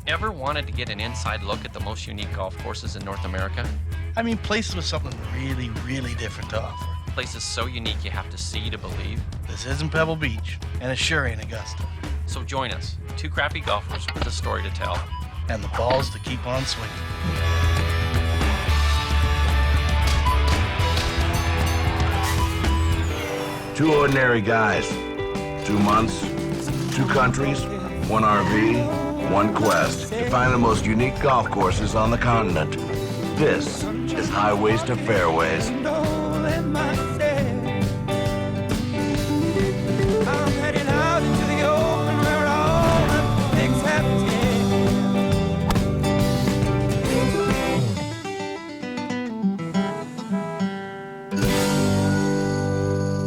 Ever wanted to get an inside look at the most unique golf courses in North America? I mean, places with something really, really different to offer. Places so unique you have to see to believe. This isn't Pebble Beach, and it sure ain't Augusta. So join us, two crappy golfers with a story to tell. And the balls to keep on swinging. Two ordinary guys, 2 months, 2 countries, 1 RV, 1 quest to find the most unique golf courses on the continent. This is Highways to Fairways.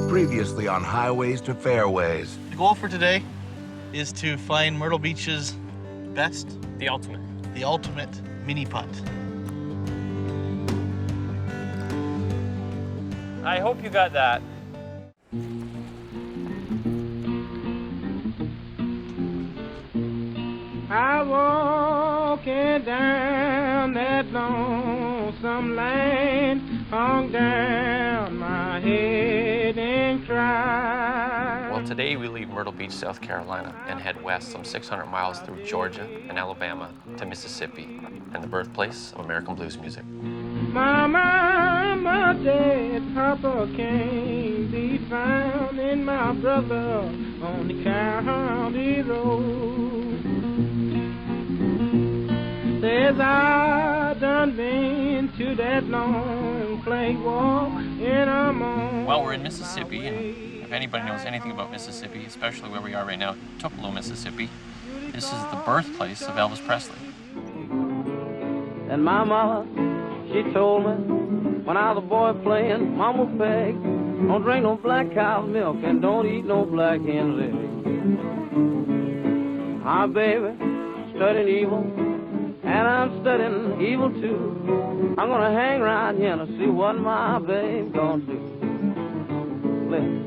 Previously on Highways to Fairways. The goal for today is to find Myrtle Beach's best, The ultimate mini putt. I hope you got that. I walking down that lonesome lane, hung down my head and cried. Well, today we leave Myrtle Beach, South Carolina, and head west some 600 miles through Georgia and Alabama to Mississippi, and the birthplace of American blues music. My mama, dead papa can't be found, and my brother on the county road. Says I done been to that long plank walk, and I'm on. Well, we're in Mississippi, and if anybody knows anything about Mississippi, especially where we are right now, Tupelo, Mississippi, this is the birthplace of Elvis Presley. And my mama, she told me when I was a boy playing mama peg, don't drink no black cow's milk and don't eat no black hen's eggs. My baby studying evil, and I'm studying evil too. I'm gonna hang around here to see what my babe gonna do. Listen.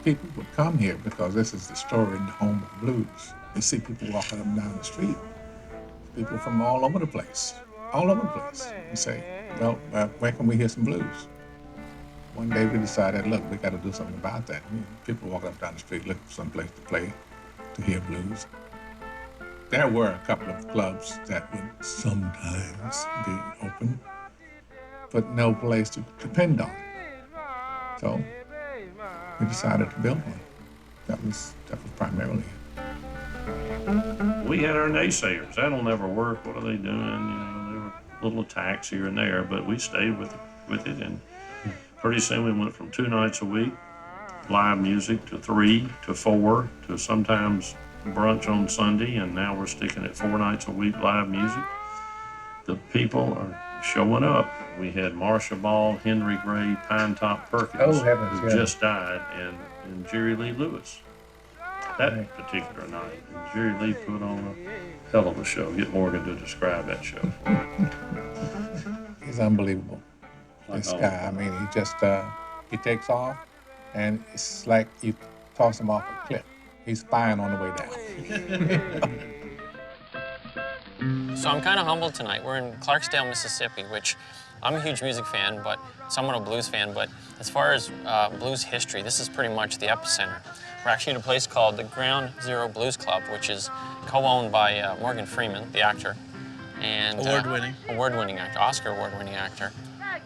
People would come here because this is the story in the home of blues. You see people walking up and down the street, people from all over the place, You say, well, where can we hear some blues? One day we decided, look, we got to do something about that. People walking up and down the street looking for some place to play, to hear blues. There were a couple of clubs that would sometimes be open, but no place to depend on. So we decided to build one. That was primarily it. We had our naysayers. That'll never work. What are they doing? There were little attacks here and there, but we stayed with it, and pretty soon we went from 2 nights a week, live music, to 3, to 4, to sometimes brunch on Sunday, and now we're sticking at 4 nights a week live music. The people are showing up. We had Marcia Ball, Henry Gray, Pine Top Perkins, who just died, and Jerry Lee Lewis that particular night. And Jerry Lee put on a hell of a show. Get Morgan to describe that show. He's unbelievable. This guy, I mean, he takes off, and it's like you toss him off a cliff. He's spying on the way down. So I'm kind of humbled tonight. We're in Clarksdale, Mississippi, which I'm a huge music fan, but somewhat a blues fan. But as far as blues history, this is pretty much the epicenter. We're actually at a place called the Ground Zero Blues Club, which is co-owned by Morgan Freeman, the actor. And award-winning actor, Oscar award-winning actor.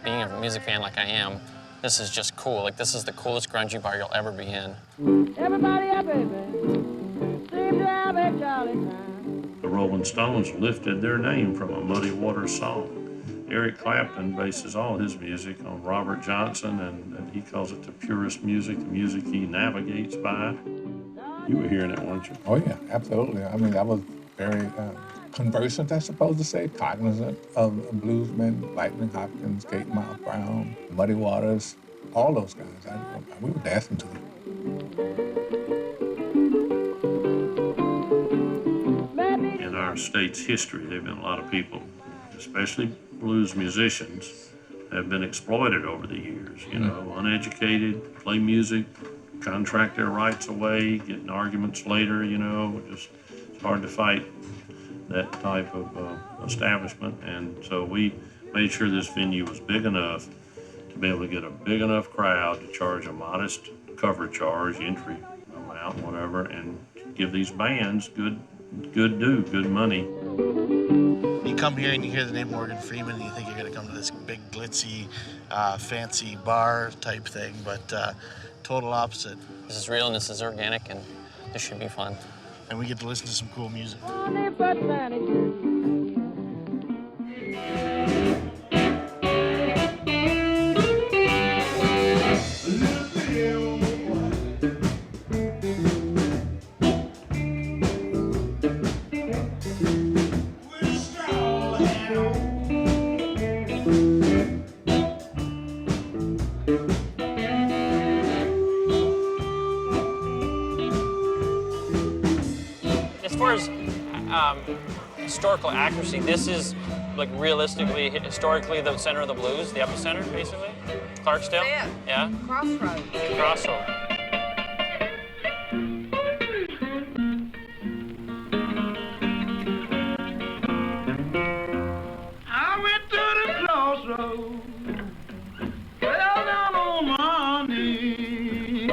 Being a music fan like I am, this is just cool. Like, this is the coolest grungy bar you'll ever be in. Everybody up, baby, seem to have a jolly time. The Rolling Stones lifted their name from a Muddy Waters song. Eric Clapton bases all his music on Robert Johnson, and he calls it the purest music, the music he navigates by. You were hearing it, weren't you? Oh yeah, absolutely. I mean, I was very conversant, I suppose to say, cognizant of bluesmen, Lightning Hopkins, Kate Miles Brown, Muddy Waters, all those guys. We were dancing to them. In our state's history, there have been a lot of people, especially blues musicians, have been exploited over the years, you know, uneducated, play music, contract their rights away, get in arguments later, you know, it's hard to fight that type of establishment. And so we made sure this venue was big enough to be able to get a big enough crowd to charge a modest cover charge, entry amount, whatever, and give these bands good money. You come here and you hear the name Morgan Freeman, and you think you're going to come to this big, glitzy, fancy bar type thing, but total opposite. This is real and this is organic, and this should be fun. And we get to listen to some cool music. As far as historical accuracy, this is like realistically, historically the center of the blues, the epicenter, basically. Clarksdale? Yeah. Crossroad. I went to the crossroads, fell down on my knees.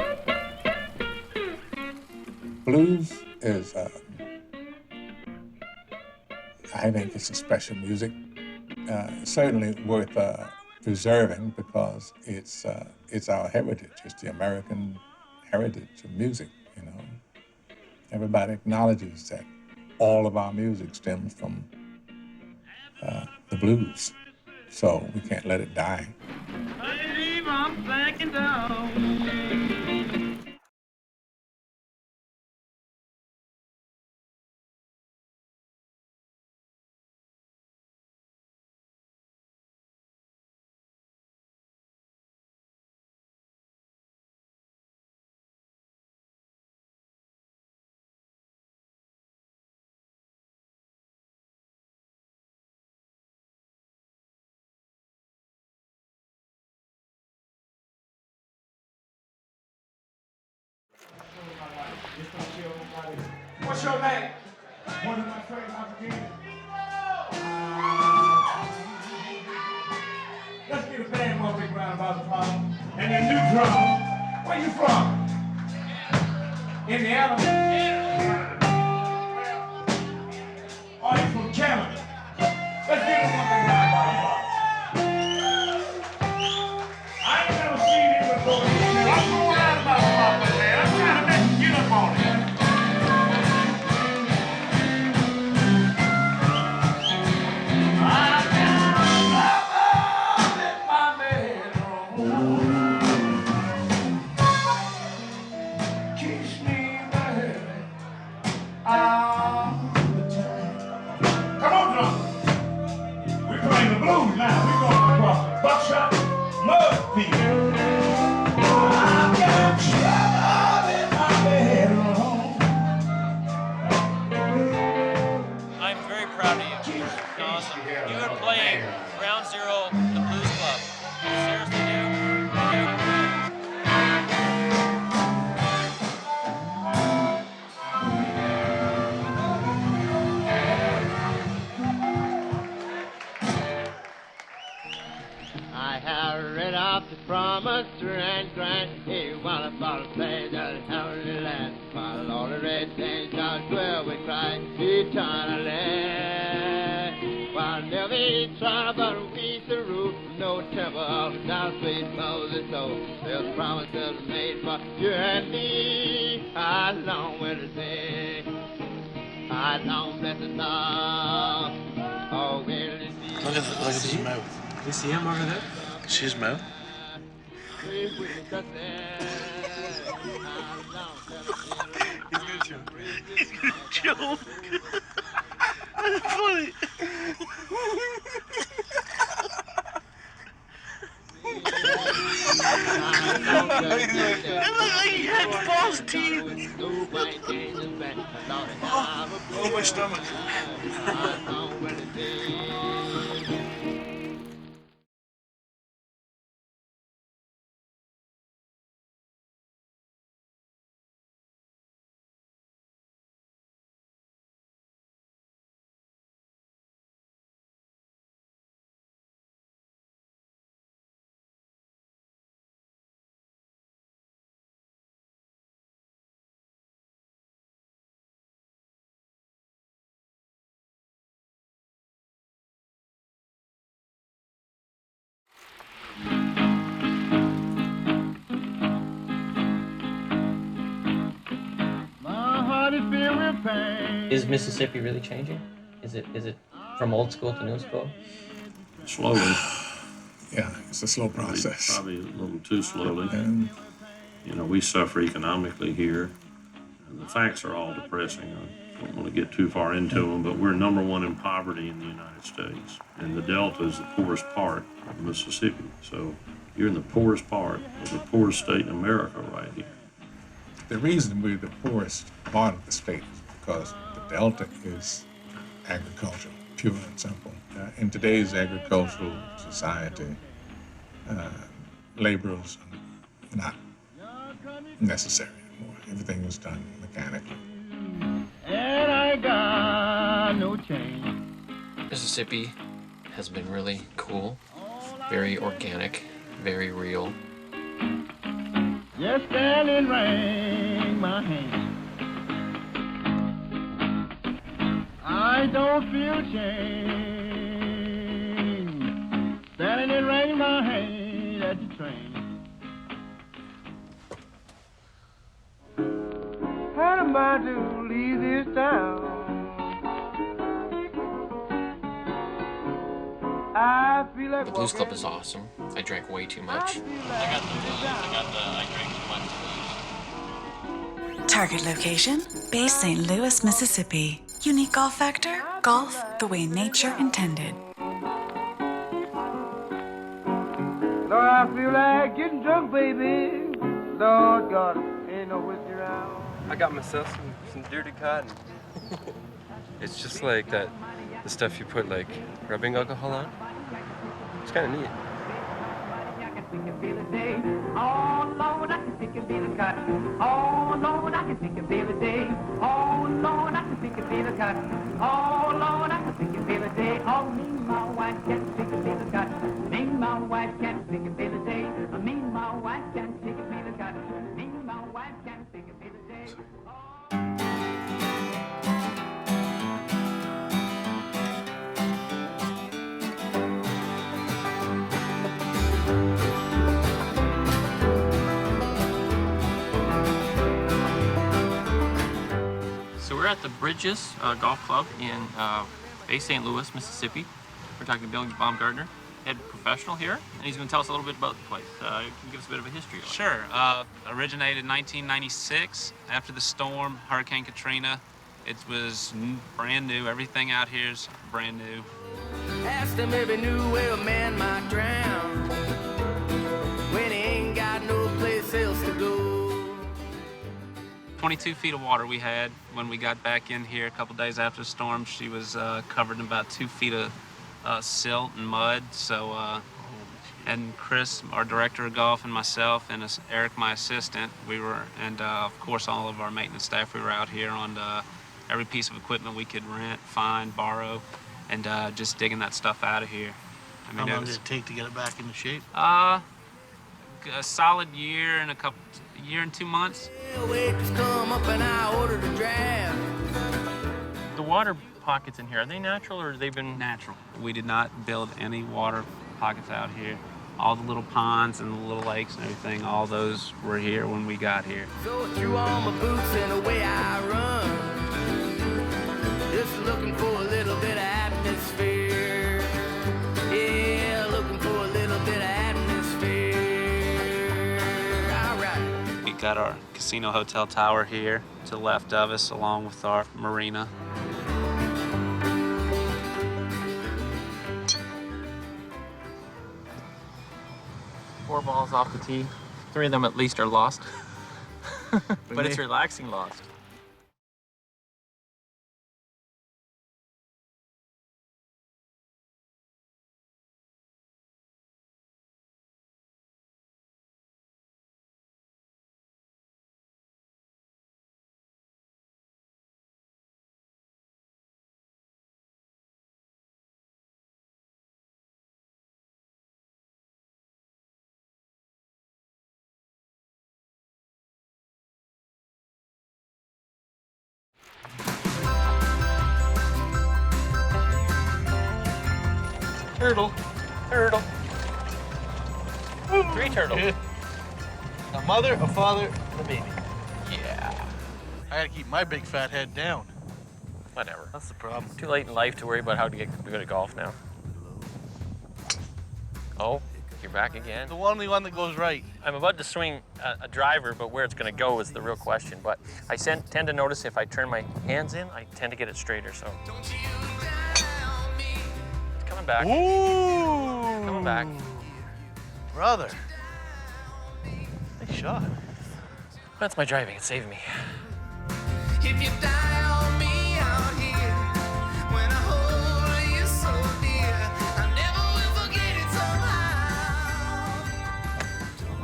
Blues is, I think it's a special music. Certainly worth preserving because it's our heritage. It's the American heritage of music, you know. Everybody acknowledges that all of our music stems from the blues, so we can't let it die. Babe, I'm thinking down. What's your name? One of my friends, let's give the band one big round of applause. And the new drum. Where you from? Indiana? Are you from Canada? Let's give them one big round of applause. I ain't never seen it before. I'm going out about the man. I'm trying to make you get up on it. Kiss me, baby. red saints shall dwell with Christ eternally. While never eat trouble, we to rule, no temple, thou sweet Moses, so there's promises made for you and me. I long will to say, I long blessed love. Oh, will it be? Look at his mouth. You see him over there? See his mouth? He's gonna choke. He's gonna choke. That's funny. It looks like he had false teeth. Oh, my stomach. Is Mississippi really changing? Is it from old school to new school? Slowly. Yeah, it's a slow process. Probably a little too slowly. And You know, we suffer economically here. And the facts are all depressing. I don't want to get too far into them, but we're #1 in poverty in the United States. And the Delta is the poorest part of Mississippi. So you're in the poorest part of the poorest state in America right here. the reason we're the poorest part of the state is because the Delta is agricultural, pure and simple. In today's agricultural society, laborers are not necessary anymore. Everything is done mechanically. And I got no change. Mississippi has been really cool, very organic, very real. Just standing rain my hand. I don't feel shame. Standing in rain my hand at the train. How am I to leave this town? I feel like The Blues Club is awesome. I drank way too much. I drank too much. Target location, Bay St. Louis, Mississippi. Unique golf factor, golf the way nature intended. Lord, I feel like getting drunk, baby. Lord God, ain't no whiskey around. I got myself some dirty cotton. It's just like that, the stuff you put like rubbing alcohol on. It's kind of neat. Oh Lord, I can think of being a cotton. Oh Lord, I can think of being a day. Oh Lord, I can think of being a cotton. Oh Lord, I can think of being a day. Oh, me and my wife can't think of being a cotton. Me and my wife can't think of being a day. Me and my wife can't think of being a cotton. Me and my wife can't think of being a day. So we're at the Bridges Golf Club in Bay St. Louis, Mississippi. We're talking to Billy Baumgartner, head professional here, and he's going to tell us a little bit about the place. Can you give us a bit of a history on it? Sure. Originated in 1996 after the storm, Hurricane Katrina. It was brand new. Everything out here is brand new. Asked him if he knew where a man might drown when he ain't got no place else to go. 22 feet of water we had when we got back in here a couple days after the storm. She was covered in about 2 feet of silt and mud. So, and Chris, our director of golf, and myself, and Eric, my assistant, we were, and of course all of our maintenance staff, we were out here on every piece of equipment we could rent, find, borrow, and just digging that stuff out of here. I mean, How long did it take to get it back into shape? a solid year and a couple a year and 2 months. The water pockets in here, are they natural or have they been Natural. We did not build any water pockets out here. All the little ponds and the little lakes and everything, all those were here when we got here. So threw on my boots and away I run. Just looking for a little bit of atmosphere. Yeah, looking for a little bit of atmosphere. All right. We got our casino hotel tower here to the left of us, along with our marina. Four balls off the tee? 3 of them at least are lost. But it's relaxing lost. Turtle. Turtle. 3 turtles. A mother, a father, and a baby. Yeah. I gotta keep my big fat head down. Whatever. That's the problem. Too late in life to worry about how to get good at golf now. Oh, you're back again. The only one that goes right. I'm about to swing a driver, but where it's going to go is the real question. But I tend to notice if I turn my hands in, I tend to get it straighter. So it's coming back. Ooh! Coming back. Brother. Nice shot. That's my driving. It's saving me. If you die on me out here, when I hold you so dear, I never will forget it somehow.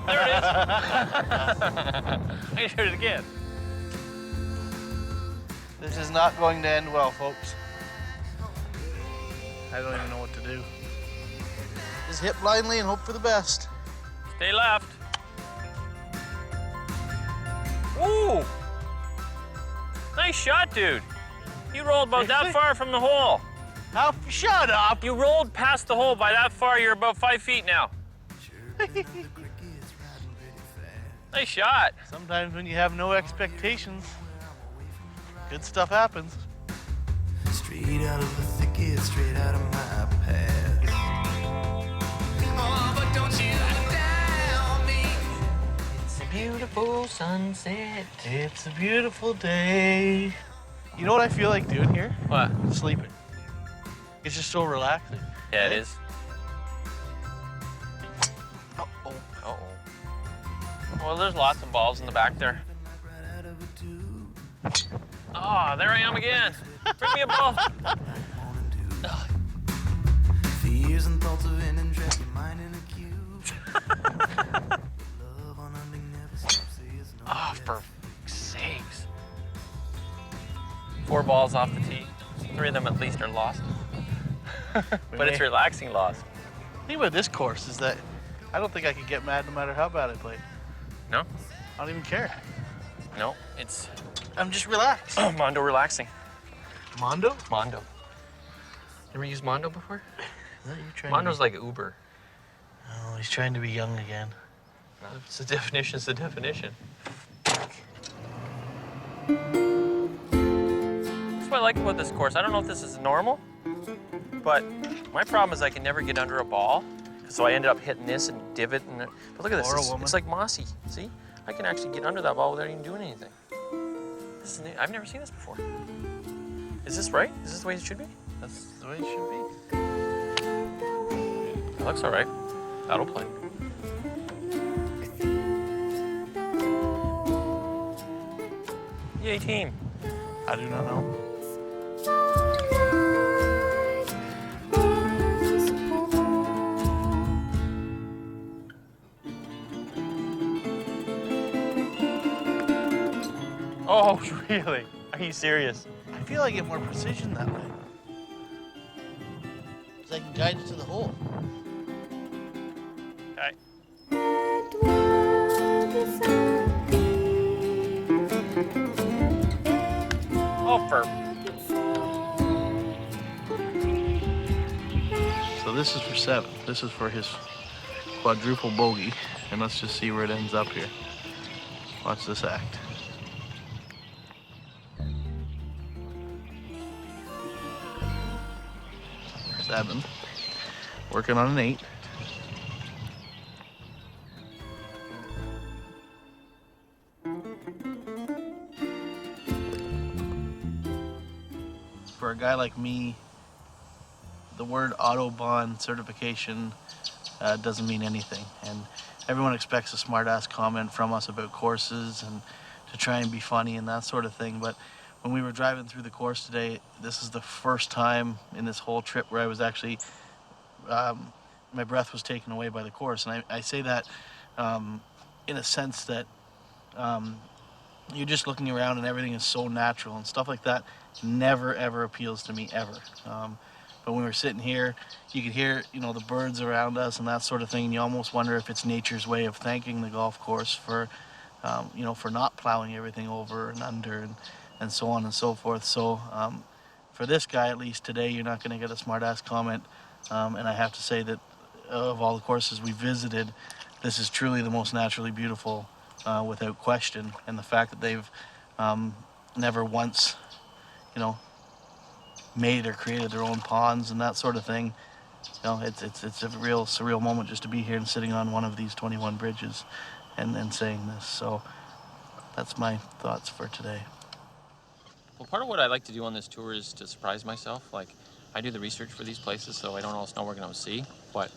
There it is. I can shoot it again. This is not going to end well, folks. I don't even know what to do. Just hit blindly and hope for the best. Stay left. Ooh! Nice shot, dude. You rolled about that far from the hole. How? Shut up! You rolled past the hole by that far. You're about 5 feet now. Nice shot. Sometimes when you have no expectations, good stuff happens. Straight out of the thicket, straight out of my past. Oh, but don't you doubt me. It's a beautiful sunset. It's a beautiful day. You know what I feel like doing here? What? Sleeping. It's just so relaxing. Yeah, it is. Uh-oh. Uh-oh. Well, there's lots of balls in the back there. Ah, there I am again. Bring me a ball. Fears and thoughts of ending trap your mind in a cube. Love on ending never stops. Oh, for sakes. 4 balls off the tee. 3 of them at least are lost. But it's relaxing lost. The thing about this course is that I don't think I could get mad no matter how bad I played. No? I don't even care. No, it's I'm just relaxed. Mondo relaxing. Mondo? Mondo. Ever used Mondo before? Is that you trying Mondo's to like Uber. Oh, he's trying to be young again. No, it's the definition. It's the definition. That's what I like about this course. I don't know if this is normal, but my problem is I can never get under a ball. So I ended up hitting this and divot. And but look at this. It's like mossy. See? I can actually get under that ball without even doing anything. This is new. I've never seen this before. Is this right? Is this the way it should be? That's the way it should be. It looks all right. That'll play. Yay, team. I do not know. Oh, really? Are you serious? I feel I get more precision that way. Because I can guide it to the hole. Okay. Oh, for... So this is for 7. This is for his quadruple bogey, and let's just see where it ends up here. Watch this act. Seven. Working on an 8. For a guy like me, the word Autobahn certification doesn't mean anything. And everyone expects a smart-ass comment from us about courses and to try and be funny and that sort of thing. But when we were driving through the course today, this is the first time in this whole trip where I was actually, my breath was taken away by the course. And I say that in a sense that you're just looking around and everything is so natural, and stuff like that never ever appeals to me ever. But when we were sitting here, you could hear, you know, the birds around us and that sort of thing, and you almost wonder if it's nature's way of thanking the golf course for, you know, for not plowing everything over and under and so on and so forth. So for this guy, at least today, you're not going to get a smart-ass comment. And I have to say that of all the courses we visited, this is truly the most naturally beautiful, without question. And the fact that they've never once, you know, made or created their own ponds and that sort of thing, you know, it's a real surreal moment just to be here and sitting on one of these 21 bridges and saying this. So that's my thoughts for today. Well, part of what I like to do on this tour is to surprise myself. Like, I do the research for these places, so I don't always know what we're going to see. But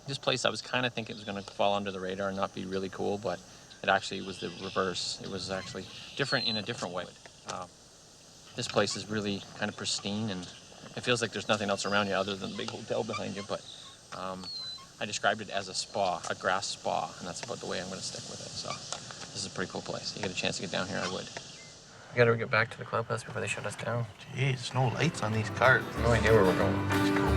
this place, I was kind of thinking it was going to fall under the radar and not be really cool, but it actually was the reverse. It was actually different in a different way. This place is really kind of pristine, and it feels like there's nothing else around you other than the big hotel behind you. But I described it as a spa, a grass spa, and that's about the way I'm going to stick with it. So this is a pretty cool place. You get a chance to get down here, I would. We gotta get back to the clubhouse before they shut us down. Jeez, no lights on these carts. No idea where we're going. It's cool.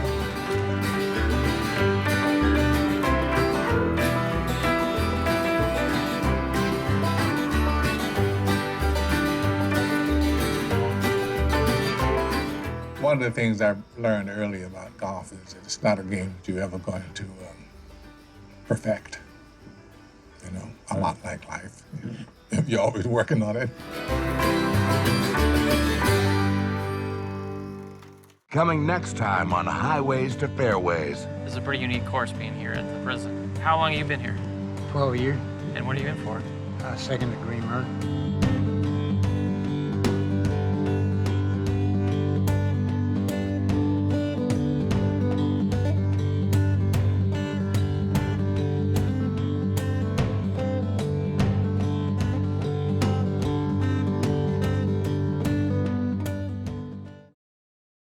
One of the things I learned early about golf is that it's not a game that you're ever going to perfect. You know, a lot like life. You're always working on it. Coming next time on Highways to Fairways. This is a pretty unique course being here at the prison. How long have you been here? 12 years. And what are you in for? Second degree murder.